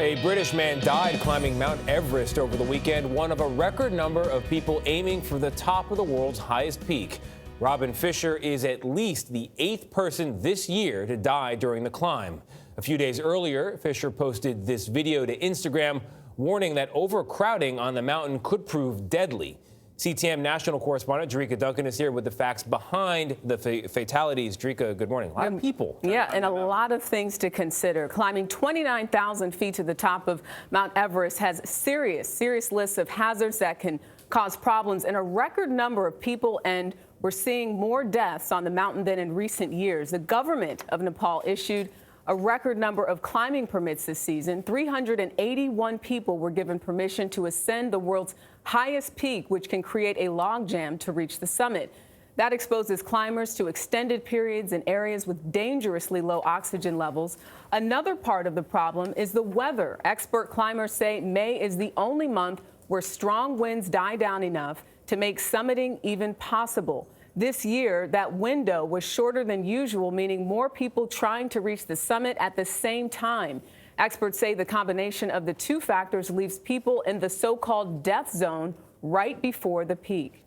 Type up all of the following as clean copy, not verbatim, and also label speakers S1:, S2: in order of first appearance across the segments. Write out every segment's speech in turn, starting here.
S1: A British man died climbing Mount Everest over the weekend, one of a record number of people aiming for the top of the world's highest peak. Robin Fisher is at least the 8th person this year to die during the climb. A few days earlier, Fisher posted this video to Instagram, warning that overcrowding on the mountain could prove deadly. CTM national correspondent Jerika Duncan is here with the facts behind the fatalities. Jerika, good morning. A lot of people.
S2: Yeah, and a lot of things to consider. Climbing 29,000 feet to the top of Mount Everest has serious lists of hazards that can cause problems and a record number of people, and we're seeing more deaths on the mountain than in recent years. The government of Nepal issued a record number of climbing permits this season. 381 people were given permission to ascend the world's highest peak, which can create a logjam to reach the summit. That exposes climbers to extended periods in areas with dangerously low oxygen levels. Another part of the problem is the weather. Expert climbers say May is the only month where strong winds die down enough to make summiting even possible. This year, that window was shorter than usual, meaning more people trying to reach the summit at the same time. Experts say the combination of the two factors leaves people in the so-called death zone right before the peak.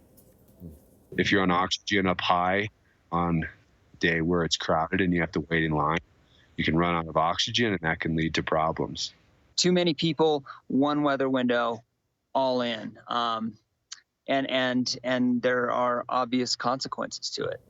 S3: If you're on oxygen up high on a day where it's crowded and you have to wait in line, you can run out of oxygen, and that can lead to problems.
S4: Too many people, one weather window, all in. And there are obvious consequences to it.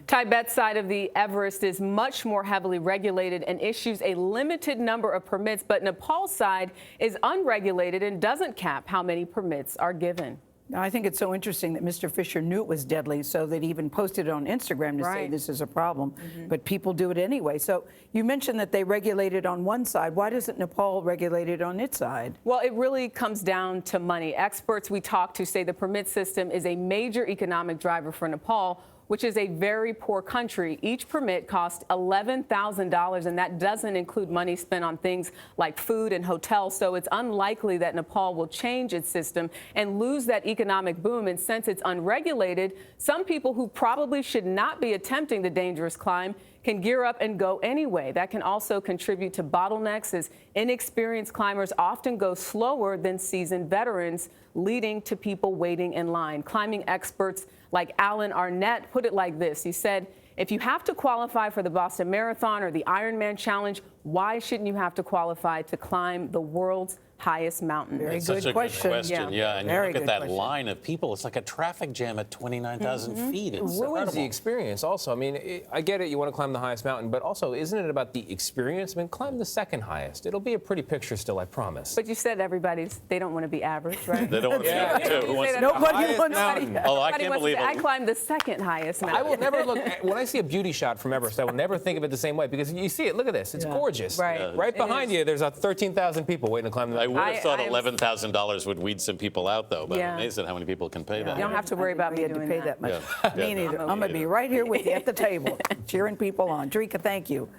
S2: Tibet's side of the Everest is much more heavily regulated and issues a limited number of permits, but Nepal's side is unregulated and doesn't cap how many permits are given.
S5: I think it's so interesting that Mr. Fisher knew it was deadly, so that he even posted it on Instagram to say this is a problem. But people do it anyway. So you mentioned that they regulate it on one side. Why doesn't Nepal regulate it on its side?
S2: Well, it really comes down to money. Experts we talked to say the permit system is a major economic driver for Nepal, which is a very poor country. Each permit costs $11,000, and that doesn't include money spent on things like food and hotels. So it's unlikely that Nepal will change its system and lose that economic boom. And since it's unregulated, some people who probably should not be attempting the dangerous climb can gear up and go anyway. That can also contribute to bottlenecks, as inexperienced climbers often go slower than seasoned veterans, leading to people waiting in line. Climbing experts like Alan Arnett put it like this. He said, if you have to qualify for the Boston Marathon or the Ironman Challenge, why shouldn't you have to qualify to climb the world's highest mountain?
S5: Very
S6: That's such
S5: good
S6: a
S5: question.
S6: good question. Yeah, and
S5: Very
S6: you look
S5: good
S6: at that
S5: question.
S6: line of people. It's like a traffic jam at 29,000 feet. It's
S1: Ruins
S6: incredible.
S1: the experience also. I mean, I get it, you want to climb the highest mountain, but also, isn't it about the experience? I mean, climb the second highest. It'll be a pretty picture still, I promise.
S2: But you said they don't want to be average, right?
S6: They don't want to be average, too. Who wants to-
S5: Nobody wants
S1: mountain.
S6: Oh, I
S2: Nobody
S6: can't
S2: wants
S6: believe
S2: to-
S6: it.
S2: I climbed the second highest mountain.
S1: I will never look at, when I see a beauty shot from Everest, I will never think of it the same way, because you see it, look at this, it's gorgeous.
S2: Right. Yeah,
S1: Right behind you, there's 13,000 people waiting to climb the
S6: I would have thought
S2: I am-
S6: $11,000 would weed some people out, though, but
S2: Yeah.
S6: I'm amazed at how many people can pay that.
S2: You don't have to worry about
S5: we
S2: me
S5: had to
S2: doing
S5: pay
S2: that.
S5: that much.
S6: Yeah.
S5: Me neither. I'm going to be right here with you at the table, cheering people on. Jerika, thank you.